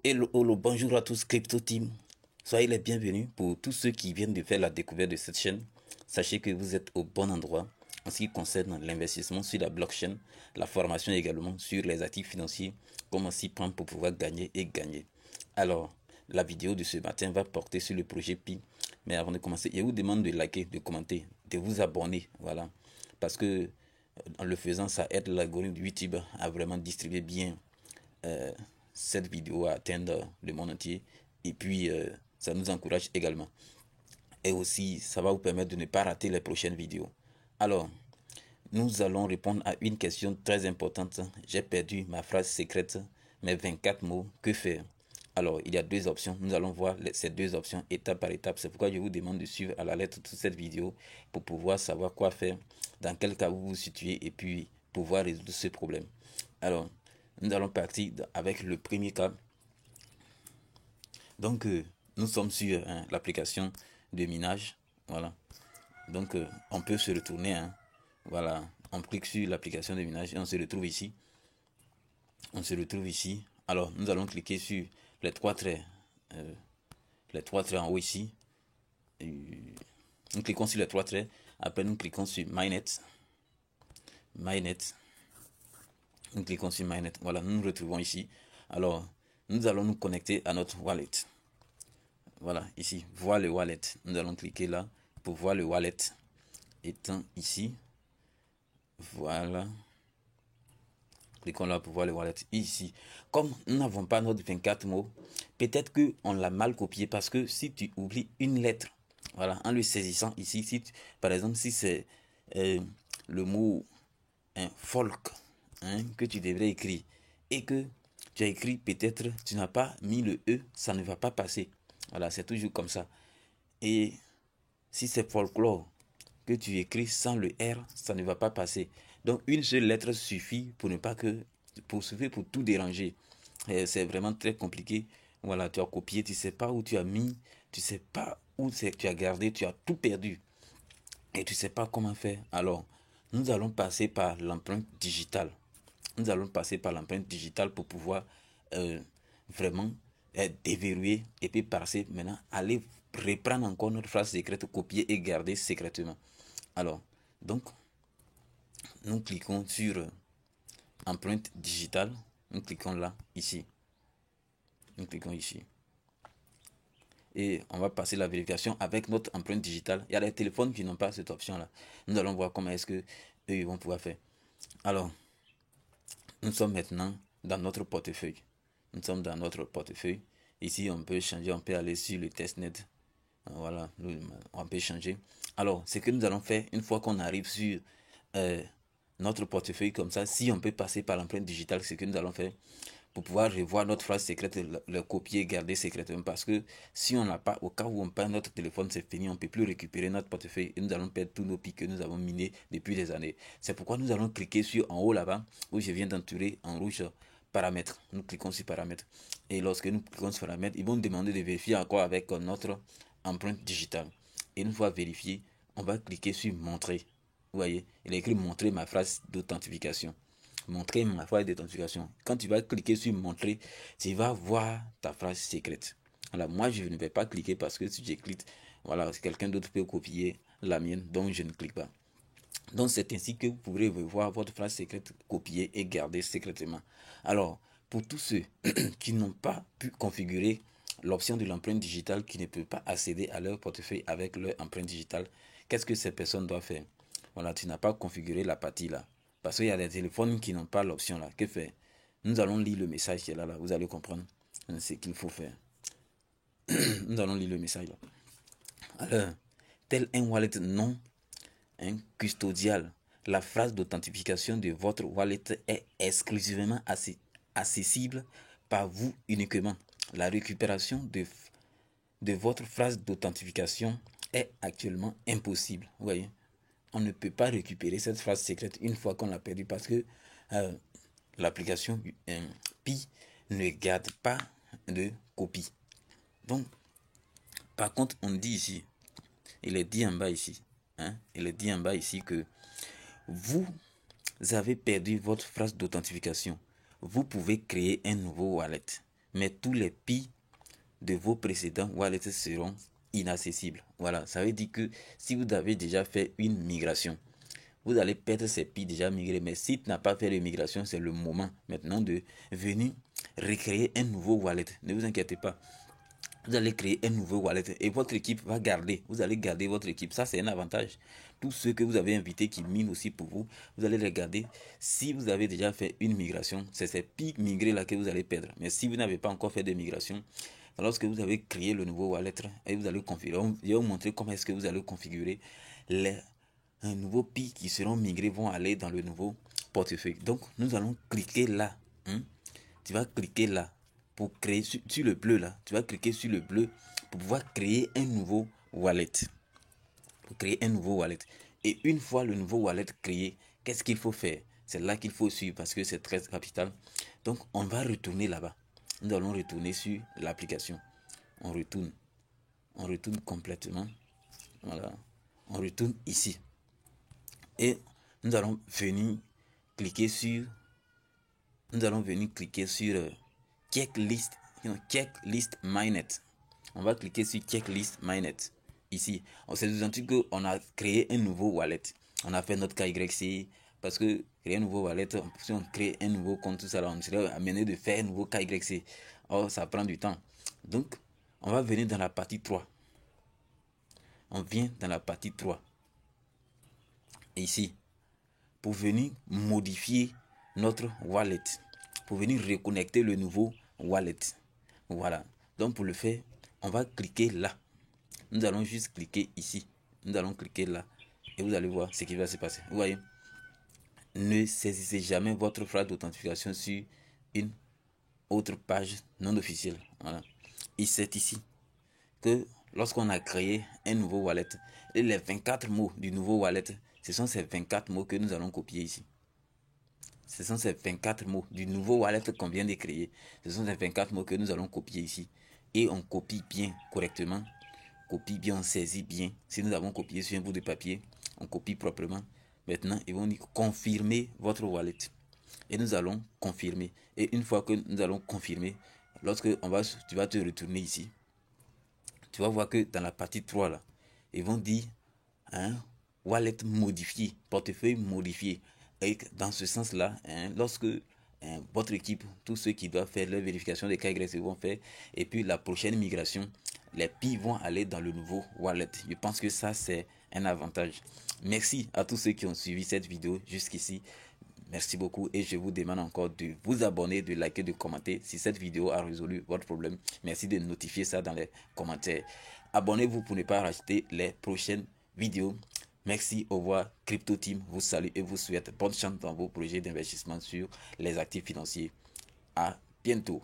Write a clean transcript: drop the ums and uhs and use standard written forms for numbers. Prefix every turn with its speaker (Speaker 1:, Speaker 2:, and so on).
Speaker 1: Hello, bonjour à tous Crypto Team. Soyez les bienvenus pour tous ceux qui viennent de faire la découverte de cette chaîne. Sachez que vous êtes au bon endroit en ce qui concerne l'investissement sur la blockchain, la formation également sur les actifs financiers, comment s'y prendre pour pouvoir gagner et gagner. Alors, la vidéo de ce matin va porter sur le projet Pi. Mais avant de commencer, je vous demande de liker, de commenter, de vous abonner. Voilà. Parce que en le faisant, ça aide l'algorithme de YouTube à vraiment distribuer bien cette vidéo à atteindre le monde entier. Et puis, ça nous encourage également. Et aussi, ça va vous permettre de ne pas rater les prochaines vidéos. Alors, nous allons répondre à une question très importante. J'ai perdu ma phrase secrète, mes 24 mots. Que faire? Alors, il y a deux options. Nous allons voir ces deux options étape par étape. C'est pourquoi je vous demande de suivre à la lettre toute cette vidéo pour pouvoir savoir quoi faire, dans quel cas vous vous situez et puis pouvoir résoudre ce problème. Alors, nous allons partir avec le premier cas. Donc, nous sommes sur l'application de minage. Voilà. Donc, on peut se retourner. Voilà. On clique sur l'application de minage et on se retrouve ici. On se retrouve ici. Alors, nous allons cliquer sur les trois traits. Les trois traits en haut ici. Nous cliquons sur les trois traits. Après, nous cliquons sur MyNet. MyNet. Nous cliquons sur MyNet. Voilà, nous nous retrouvons ici. Alors, nous allons nous connecter à notre wallet. Voilà, ici, voir le wallet. Nous allons cliquer là pour voir le wallet étant ici. Voilà. Cliquons là pour voir le wallet ici. Comme nous n'avons pas notre 24 mots, peut-être qu'on l'a mal copié parce que si tu oublies une lettre, voilà, en le saisissant ici, si tu, par exemple, si c'est le mot folk que tu devrais écrire et que tu as écrit peut-être, tu n'as pas mis le E, ça ne va pas passer. Voilà, c'est toujours comme ça. Et si c'est folklore que tu écris sans le R, ça ne va pas passer. Donc une seule lettre suffit pour ne pas que, pour suffire pour tout déranger. C'est vraiment très compliqué. Voilà, tu as copié, tu ne sais pas où tu as mis, tu ne sais pas où tu as gardé, tu as tout perdu. Et tu ne sais pas comment faire. Alors, nous allons passer par l'empreinte digitale. Nous allons passer par l'empreinte digitale pour pouvoir vraiment déverrouiller et puis passer maintenant, aller reprendre encore notre phrase secrète, copier et garder secrètement. Alors, donc, nous cliquons sur empreinte digitale. Nous cliquons là, ici. Nous cliquons ici. Et on va passer la vérification avec notre empreinte digitale. Il y a des téléphones qui n'ont pas cette option-là. Nous allons voir comment est-ce que eux vont pouvoir faire. Alors, nous sommes maintenant dans notre portefeuille. Nous sommes dans notre portefeuille. Ici, on peut changer, on peut aller sur le testnet. Voilà, on peut changer. Alors, ce que nous allons faire, une fois qu'on arrive sur notre portefeuille comme ça, si on peut passer par l'empreinte digitale, ce que nous allons faire pour pouvoir revoir notre phrase secrète, le copier, garder secrètement. Parce que si on n'a pas, au cas où on perd notre téléphone, c'est fini, on ne peut plus récupérer notre portefeuille et nous allons perdre tous nos pics que nous avons minés depuis des années. C'est pourquoi nous allons cliquer sur en haut là-bas, où je viens d'entourer en rouge paramètres. Nous cliquons sur paramètres. Et lorsque nous cliquons sur paramètres, ils vont nous demander de vérifier encore avec notre empreinte digitale. Et une fois vérifié, on va cliquer sur montrer. Vous voyez, il est écrit montrer ma phrase d'authentification. Montrer ma phrase d'authentification. Quand tu vas cliquer sur montrer, tu vas voir ta phrase secrète. Alors moi je ne vais pas cliquer parce que si je clique, voilà, quelqu'un d'autre peut copier la mienne, donc je ne clique pas. Donc c'est ainsi que vous pourrez voir votre phrase secrète copiée et gardée secrètement. Alors, pour tous ceux qui n'ont pas pu configurer l'option de l'empreinte digitale, qui ne peuvent pas accéder à leur portefeuille avec leur empreinte digitale, qu'est-ce que ces personnes doivent faire? Voilà, tu n'as pas configuré la partie là. Parce qu'il y a des téléphones qui n'ont pas l'option là. Que faire? Nous allons lire le message qui est là, vous allez comprendre ce qu'il faut faire. Nous allons lire le message là. Alors, tel un wallet non custodial, la phrase d'authentification de votre wallet est exclusivement accessible par vous uniquement. La récupération de votre phrase d'authentification est actuellement impossible. Vous voyez, on ne peut pas récupérer cette phrase secrète une fois qu'on l'a perdue parce que l'application Pi ne garde pas de copie. Donc, par contre, on dit ici, il est dit en bas ici, il est dit en bas ici que vous vous avez perdu votre phrase d'authentification, vous pouvez créer un nouveau wallet. Mais tous les pi de vos précédents wallets seront inaccessibles. Voilà, ça veut dire que si vous avez déjà fait une migration, vous allez perdre ces pi déjà migrés. Mais si tu n'as pas fait de migration, c'est le moment maintenant de venir recréer un nouveau wallet. Ne vous inquiétez pas. Vous allez créer un nouveau wallet et votre équipe va garder. Vous allez garder votre équipe. Ça, c'est un avantage. Tous ceux que vous avez invités qui minent aussi pour vous, vous allez les garder. Si vous avez déjà fait une migration, c'est ces pics migrés là que vous allez perdre. Mais si vous n'avez pas encore fait de migration, lorsque vous avez créé le nouveau wallet et vous allez configurer, je vais vous montrer comment est-ce que vous allez configurer les nouveaux pics qui seront migrés vont aller dans le nouveau portefeuille. Donc, nous allons cliquer là. Tu vas cliquer là pour créer sur le bleu là. Tu vas cliquer sur le bleu pour pouvoir créer un nouveau wallet. Pour créer un nouveau wallet. Et une fois le nouveau wallet créé, qu'est-ce qu'il faut faire? C'est là qu'il faut suivre parce que c'est très capital. Donc, on va retourner là-bas. Nous allons retourner sur l'application. On retourne. On retourne complètement. Voilà. On retourne ici. Et nous allons venir cliquer sur checklist Mainnet. On va cliquer sur checklist Mainnet ici. C'est disant qu'on a créé un nouveau wallet. On a fait notre KYC parce que créer un nouveau wallet, si on crée un nouveau compte, tout ça, on serait amené de faire un nouveau KYC. Or, ça prend du temps. Donc, on va venir dans la partie 3. On vient dans la partie 3. Ici, pour venir modifier notre wallet, pour venir reconnecter le nouveau wallet. Voilà. Donc, pour le faire, on va cliquer là. Nous allons juste cliquer ici. Nous allons cliquer là. Et vous allez voir ce qui va se passer. Vous voyez, ne saisissez jamais votre phrase d'authentification sur une autre page non officielle. Voilà. Et c'est ici que lorsqu'on a créé un nouveau wallet, et les 24 mots du nouveau wallet, ce sont ces 24 mots que nous allons copier ici. Ce sont ces 24 mots du nouveau wallet qu'on vient de créer. Ce sont ces 24 mots que nous allons copier ici. Et on copie bien correctement. Copie bien, on saisit bien. Si nous avons copié sur un bout de papier, on copie proprement. Maintenant, ils vont dire confirmer votre wallet. Et nous allons confirmer. Et une fois que nous allons confirmer, lorsque tu vas te retourner ici, tu vas voir que dans la partie 3 là, ils vont dire wallet modifié, portefeuille modifié. Et dans ce sens-là, lorsque votre équipe, tous ceux qui doivent faire leur vérification des KYC vont faire, et puis la prochaine migration, les pi vont aller dans le nouveau wallet. Je pense que ça, c'est un avantage. Merci à tous ceux qui ont suivi cette vidéo jusqu'ici. Merci beaucoup et je vous demande encore de vous abonner, de liker, de commenter si cette vidéo a résolu votre problème. Merci de notifier ça dans les commentaires. Abonnez-vous pour ne pas rater les prochaines vidéos. Merci, au revoir. Crypto Team vous salue et vous souhaite bonne chance dans vos projets d'investissement sur les actifs financiers. À bientôt.